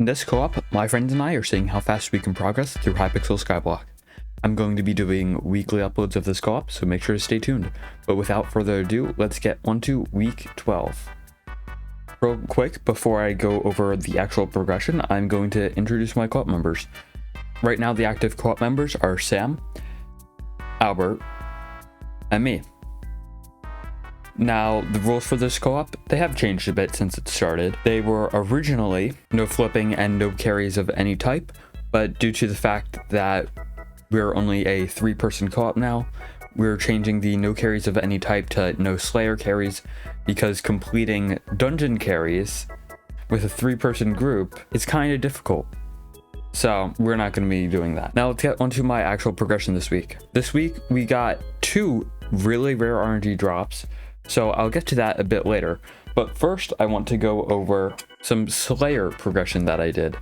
In this co-op, my friends and I are seeing how fast we can progress through Hypixel Skyblock. I'm going to be doing weekly uploads of this co-op, so make sure to stay tuned. But without further ado, let's get on to week 12. Real quick, before I go over the actual progression, I'm going to introduce my co-op members. Right now, the active co-op members are Sam, Albert, and me. Now, the rules for this co-op, they have changed a bit since it started. They were originally no flipping and no carries of any type, but due to the fact that we're only a 3-person co-op now, we're changing the no carries of any type to no slayer carries, because completing dungeon carries with a 3-person group is kind of difficult. So we're not going to be doing that. Now let's get onto my actual progression this week. This week we got 2 really rare RNG drops, so I'll get to that a bit later. But first I want to go over some Slayer progression that I did.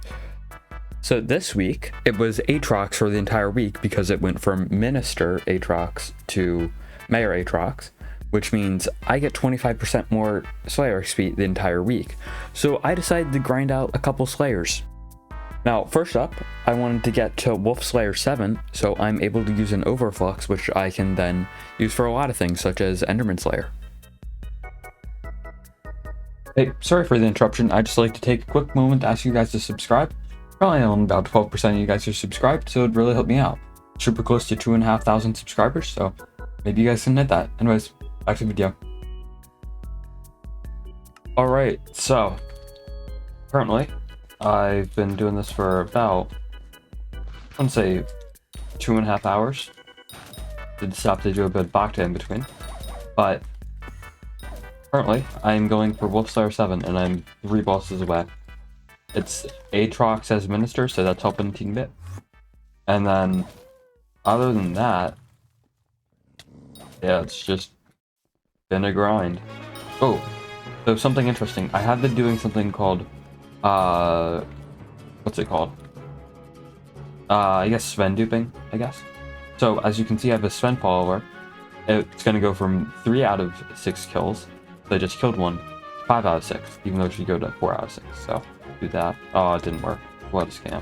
So this week it was Atrox for the entire week because it went from Minister Atrox to Mayor Atrox, which means I get 25% more Slayer XP the entire week. So I decided to grind out a couple Slayers. Now, first up, I wanted to get to Wolf Slayer 7, so I'm able to use an Overflux, which I can then use for a lot of things, such as Enderman Slayer. Hey, sorry for the interruption. I'd just like to take a quick moment to ask you guys to subscribe. Probably only about 12% of you guys are subscribed, so it'd really help me out. Super close to 2,500 subscribers, so maybe you guys can hit that. Anyways, back to the video. Alright, so currently I've been doing this for about, I want to say 2.5 hours. Did stop to do a bit of Bacta in between, but currently I'm going for Wolf Slayer 7 and I'm 3 bosses away. It's Atrox as Minister, so that's helping a team bit. And then other than that, yeah, it's just been a grind. Oh, so something interesting. I have been doing something called what's it called? I guess Sven duping, I guess. So as you can see, I have a Sven follower. It's gonna go from 3 out of 6 kills. So I just killed one, 5 out of 6, even though it should go to 4 out of 6. So do that. Oh, it didn't work. What a scam.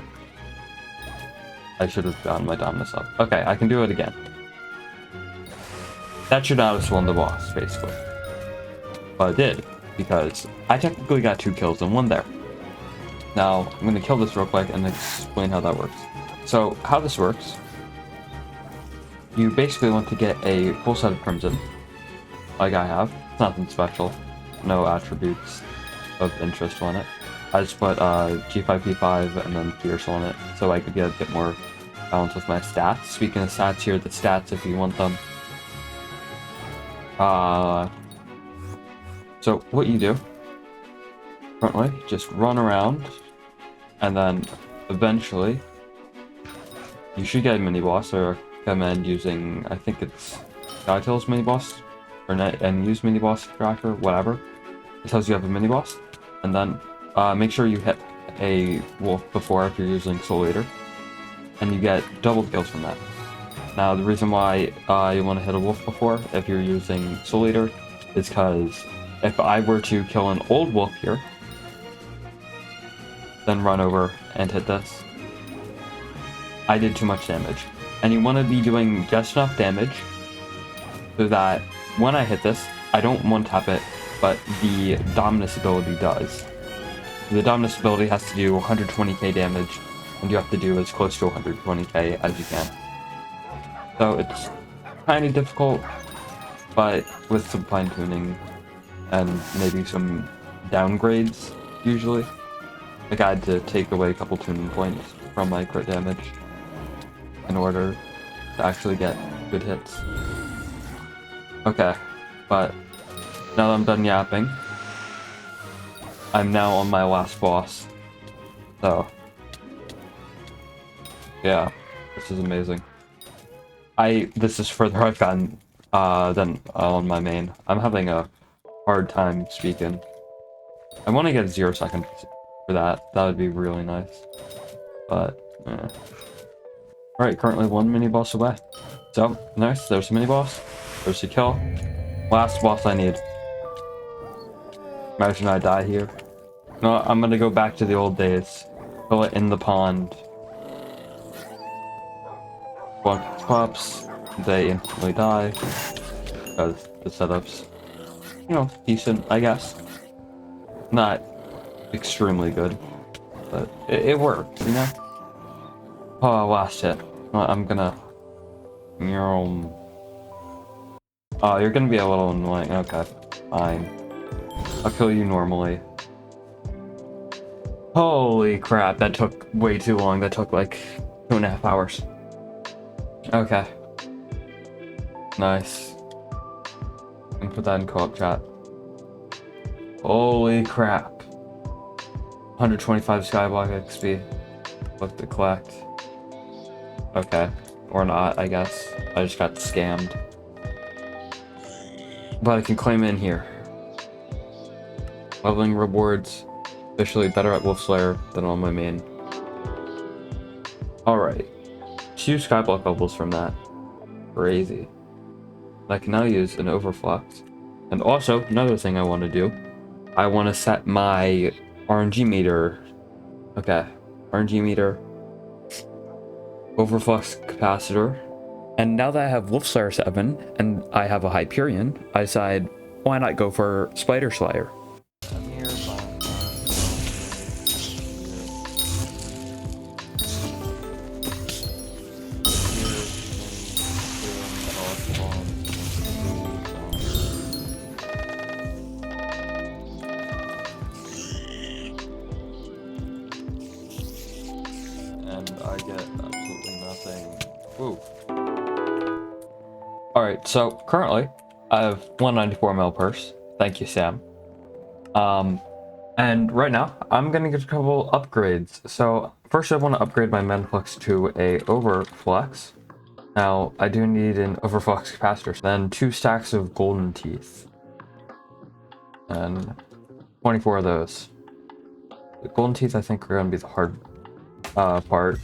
I should have gotten my dominus up. Okay, I can do it again. That should not have swung the boss, basically. But it did, because I technically got 2 kills and 1 there. Now, I'm going to kill this real quick and explain how that works. So, how this works, you basically want to get a full set of Crimson, like I have. It's nothing special, no attributes of interest on it. I just put G5, P5, and then Fierce on it, so I could get a bit more balance with my stats. Speaking of stats, here are the stats if you want them. So, what you do, currently, just run around, and then eventually you should get a mini boss, or recommend using, I think it's Skytils mini boss, or and use mini boss tracker, whatever. It tells you have a mini boss, and then make sure you hit a wolf before if you're using Soul Eater, and you get double kills from that. Now the reason why you want to hit a wolf before if you're using Soul Eater is because if I were to kill an old wolf here, then run over and hit this, I did too much damage. And you want to be doing just enough damage so that when I hit this, I don't one-tap it, but the Dominus ability does. The Dominus ability has to do 120k damage, and you have to do as close to 120k as you can. So it's kind of difficult, but with some fine-tuning and maybe some downgrades, usually. Like I had to take away a couple tuning points from my crit damage in order to actually get good hits. Okay, but now that I'm done yapping, I'm now on my last boss. So, yeah, this is amazing. This is further I've gotten than on my main. I'm having a hard time speaking. I want to get 0 seconds for that. That would be really nice. But, Alright, currently 1 mini boss away. So, nice, there's a mini boss. There's a kill. Last boss I need. Imagine I die here. No, I'm gonna go back to the old days. Fill it in the pond. Block pops, they instantly die. Because the setup's, you know, decent, I guess. Not extremely good, but it works, you know? Oh, last hit. Well, I'm gonna... Oh, you're gonna be a little annoying. Okay, fine. I'll kill you normally. Holy crap, that took way too long. That took like 2.5 hours. Okay. Nice. And put that in co-op chat. Holy crap. 125 Skyblock XP. Look to collect. Okay. Or not, I guess. I just got scammed. But I can claim in here. Leveling rewards. Officially better at Wolf Slayer than on my main. Alright. 2 Skyblock levels from that. Crazy. I can now use an Overflux. And also, another thing I want to do. I want to set my RNG meter. Okay. RNG meter. Overflux capacitor. And now that I have Wolf Slayer 7 and I have a Hyperion, I decide, why not go for Spider Slayer? And I get absolutely nothing. Ooh. Alright, so currently I have 194 mil purse. Thank you, Sam. And right now I'm gonna get a couple upgrades. So first I want to upgrade my Menflux to a Overflux. Now I do need an Overflux capacitor. Then 2 stacks of golden teeth. And 24 of those. The golden teeth I think are gonna be the hard part.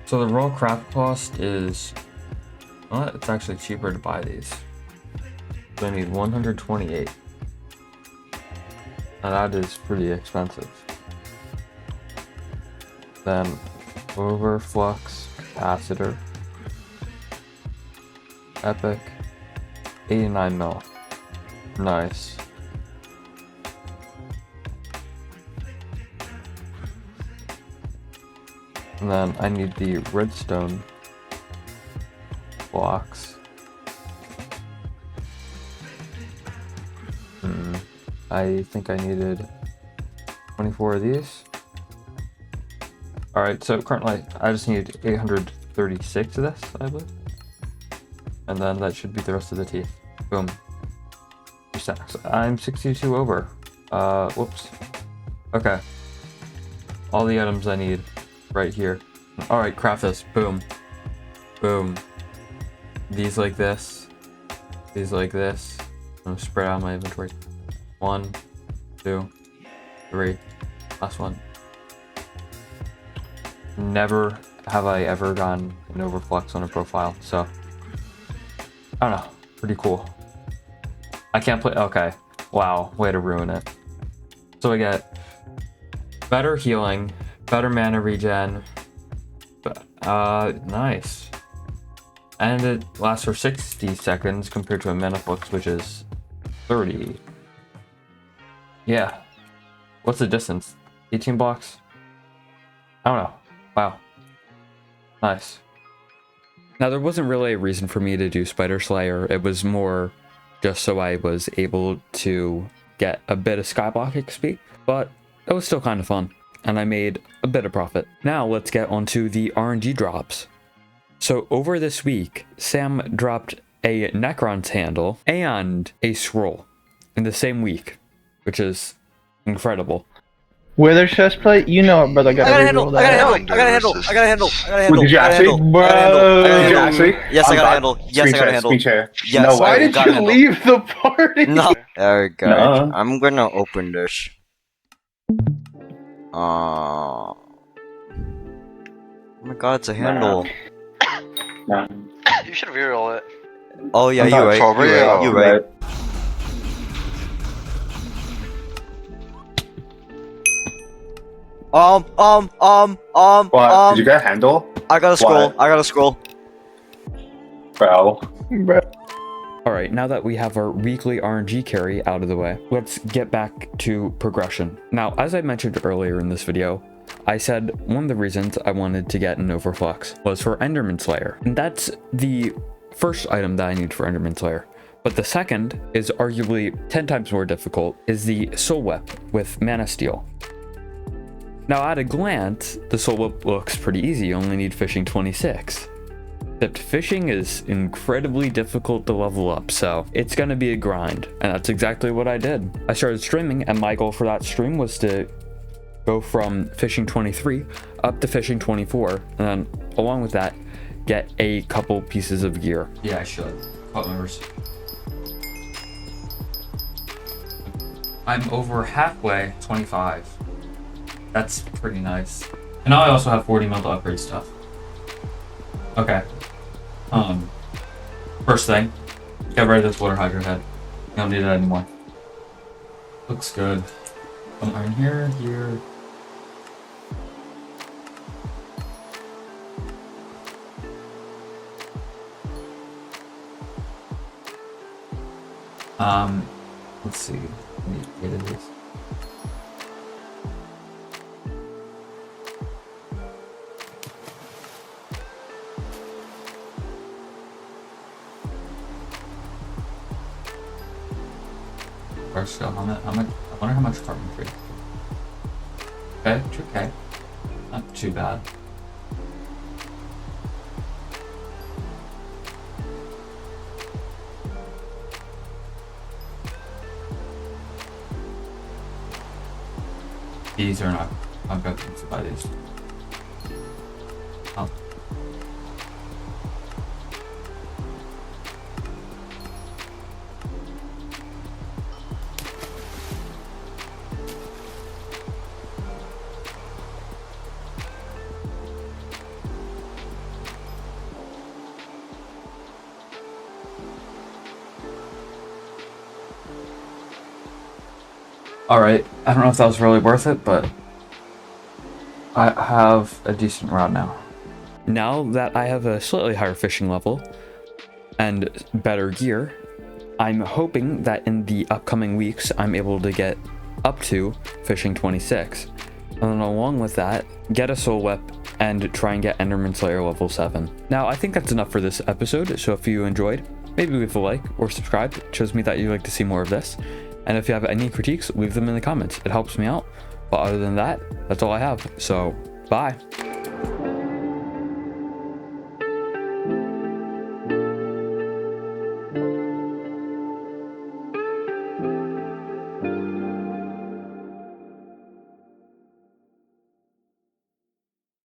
So the raw craft cost is, well, it's actually cheaper to buy these. So I need 128. Now that is pretty expensive. Then Overflux capacitor. Epic. 89 mil. Nice. And then I need the redstone blocks. I think I needed 24 of these. Alright, so currently I just need 836 of this, I believe. And then that should be the rest of the teeth. Boom. 2 stacks. I'm 62 over. Whoops. Okay. All the items I need right here. Alright, craft this. Boom. Boom. These like this. These like this. I'm gonna spread out my inventory. 1, 2, 3. Last one. Never have I ever gotten an Overflux on a profile, so I don't know. Pretty cool. I can't play. Okay. Wow. Way to ruin it. So I get better healing, better mana regen. Nice. And it lasts for 60 seconds compared to a Menflux, which is 30. Yeah. What's the distance? 18 blocks? I don't know. Wow. Nice. Now, there wasn't really a reason for me to do Spider Slayer. It was more just so I was able to get a bit of Skyblock XP, but it was still kind of fun, and I made a bit of profit. Now, let's get onto the RNG drops. So, over this week, Sam dropped a Necron's handle and a scroll in the same week, which is incredible. Where there's chest plate, you know it, brother. I got a handle. I got a handle. Did you actually? Bro, did you actually? Yes, I got a handle. Yes, I got a handle. Yes, no, why did you leave the party? No. There we go. No. I'm gonna open this. Oh my god, it's a handle. No. You should reroll it. Oh yeah, you're right. You're right. What? Did you get a handle? I got a scroll. What? I got a scroll. Bro. Alright, now that we have our weekly RNG carry out of the way, let's get back to progression. Now, as I mentioned earlier in this video, I said one of the reasons I wanted to get an Overflux was for Enderman Slayer. And that's the first item that I need for Enderman Slayer. But the second is arguably 10 times more difficult, is the Soul Whip with Mana Steel. Now at a glance, the Soul Whip looks pretty easy, you only need fishing 26. Except fishing is incredibly difficult to level up, so it's gonna be a grind, and that's exactly what I did. I started streaming, and my goal for that stream was to go from fishing 23 up to fishing 24, and then along with that, get a couple pieces of gear. Yeah, I should. Club members. I'm over halfway, 25. That's pretty nice. And now I also have 40 mil to upgrade stuff. Okay. First thing, get rid of this water hydrant head. You don't need it anymore. Looks good. Some iron here, here. Let's see. Let me get this. So how much? I wonder how much carpentry. Okay, 2K. Not too bad. These are not. I've got to buy these. Oh. Alright, I don't know if that was really worth it, but I have a decent route now. Now that I have a slightly higher fishing level and better gear, I'm hoping that in the upcoming weeks I'm able to get up to fishing 26. And then along with that, get a Soul Whip and try and get Enderman Slayer level 7. Now I think that's enough for this episode, so if you enjoyed, maybe leave a like or subscribe. It shows me that you'd like to see more of this. And if you have any critiques, leave them in the comments. It helps me out. But other than that, that's all I have. So, bye.